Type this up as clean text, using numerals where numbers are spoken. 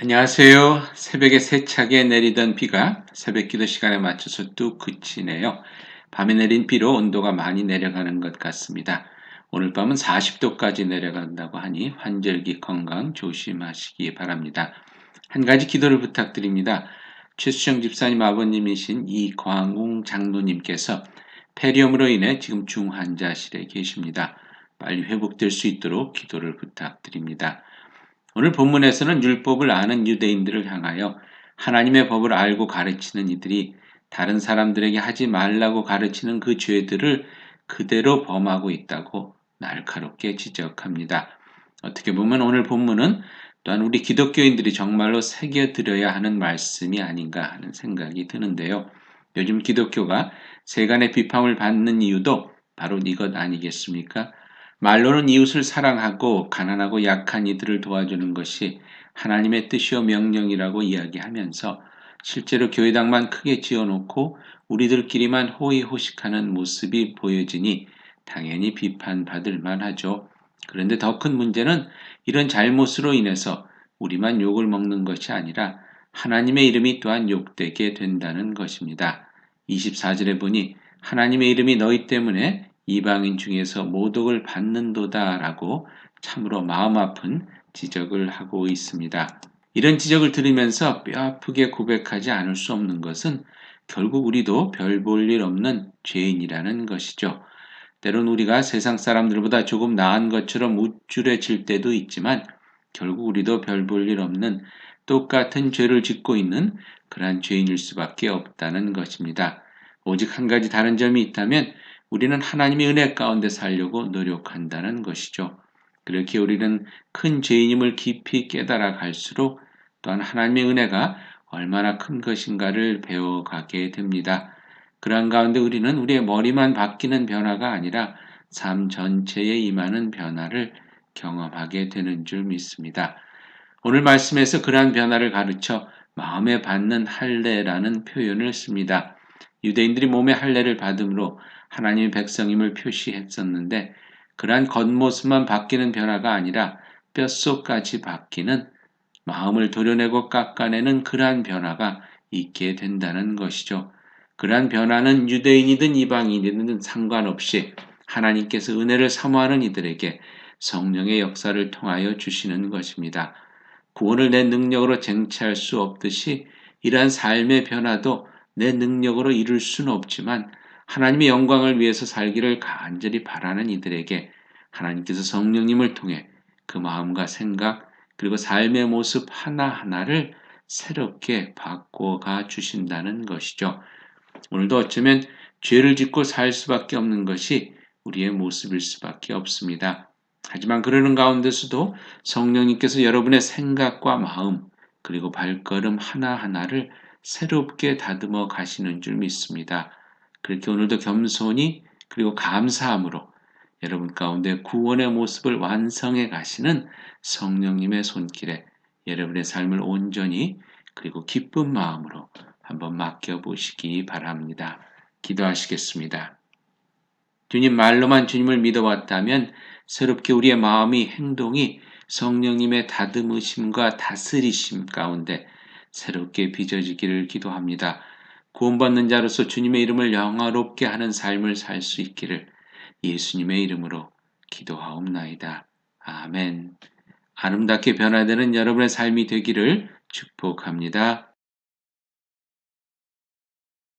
안녕하세요. 새벽에 세차게 내리던 비가 새벽 기도 시간에 맞춰서 뚝 그치네요. 밤에 내린 비로 온도가 많이 내려가는 것 같습니다. 오늘 밤은 40도까지 내려간다고 하니 환절기 건강 조심하시기 바랍니다. 한 가지 기도를 부탁드립니다. 최수정 집사님 아버님이신 이광웅 장로님께서 폐렴으로 인해 지금 중환자실에 계십니다. 빨리 회복될 수 있도록 기도를 부탁드립니다. 오늘 본문에서는 율법을 아는 유대인들을 향하여 하나님의 법을 알고 가르치는 이들이 다른 사람들에게 하지 말라고 가르치는 그 죄들을 그대로 범하고 있다고 날카롭게 지적합니다. 어떻게 보면 오늘 본문은 또한 우리 기독교인들이 정말로 새겨들어야 하는 말씀이 아닌가 하는 생각이 드는데요. 요즘 기독교가 세간의 비판을 받는 이유도 바로 이것 아니겠습니까? 말로는 이웃을 사랑하고 가난하고 약한 이들을 도와주는 것이 하나님의 뜻이요 명령이라고 이야기하면서 실제로 교회당만 크게 지어놓고 우리들끼리만 호의호식하는 모습이 보여지니 당연히 비판받을 만하죠. 그런데 더 큰 문제는 이런 잘못으로 인해서 우리만 욕을 먹는 것이 아니라 하나님의 이름이 또한 욕되게 된다는 것입니다. 24절에 보니 하나님의 이름이 너희 때문에 이방인 중에서 모독을 받는도다라고 참으로 마음 아픈 지적을 하고 있습니다. 이런 지적을 들으면서 뼈아프게 고백하지 않을 수 없는 것은 결국 우리도 별 볼 일 없는 죄인이라는 것이죠. 때론 우리가 세상 사람들보다 조금 나은 것처럼 우쭐해질 때도 있지만 결국 우리도 별 볼 일 없는 똑같은 죄를 짓고 있는 그러한 죄인일 수밖에 없다는 것입니다. 오직 한 가지 다른 점이 있다면 우리는 하나님의 은혜 가운데 살려고 노력한다는 것이죠. 그렇게 우리는 큰 죄인임을 깊이 깨달아 갈수록 또한 하나님의 은혜가 얼마나 큰 것인가를 배워가게 됩니다. 그러한 가운데 우리는 우리의 머리만 바뀌는 변화가 아니라 삶 전체에 임하는 변화를 경험하게 되는 줄 믿습니다. 오늘 말씀에서 그러한 변화를 가르쳐 마음에 받는 할례라는 표현을 씁니다. 유대인들이 몸에 할례를 받음으로 하나님의 백성임을 표시했었는데 그러한 겉모습만 바뀌는 변화가 아니라 뼛속까지 바뀌는 마음을 도려내고 깎아내는 그러한 변화가 있게 된다는 것이죠. 그러한 변화는 유대인이든 이방인이든 상관없이 하나님께서 은혜를 사모하는 이들에게 성령의 역사를 통하여 주시는 것입니다. 구원을 내 능력으로 쟁취할 수 없듯이 이러한 삶의 변화도 내 능력으로 이룰 수는 없지만 하나님의 영광을 위해서 살기를 간절히 바라는 이들에게 하나님께서 성령님을 통해 그 마음과 생각 그리고 삶의 모습 하나하나를 새롭게 바꿔가 주신다는 것이죠. 오늘도 어쩌면 죄를 짓고 살 수밖에 없는 것이 우리의 모습일 수밖에 없습니다. 하지만 그러는 가운데서도 성령님께서 여러분의 생각과 마음 그리고 발걸음 하나하나를 새롭게 다듬어 가시는 줄 믿습니다. 그렇게 오늘도 겸손히 그리고 감사함으로 여러분 가운데 구원의 모습을 완성해 가시는 성령님의 손길에 여러분의 삶을 온전히 그리고 기쁜 마음으로 한번 맡겨보시기 바랍니다. 기도하시겠습니다. 주님 말로만 주님을 믿어왔다면 새롭게 우리의 마음이 행동이 성령님의 다듬으심과 다스리심 가운데 새롭게 빚어지기를 기도합니다. 구원받는 자로서 주님의 이름을 영화롭게 하는 삶을 살 수 있기를 예수님의 이름으로 기도하옵나이다. 아멘. 아름답게 변화되는 여러분의 삶이 되기를 축복합니다.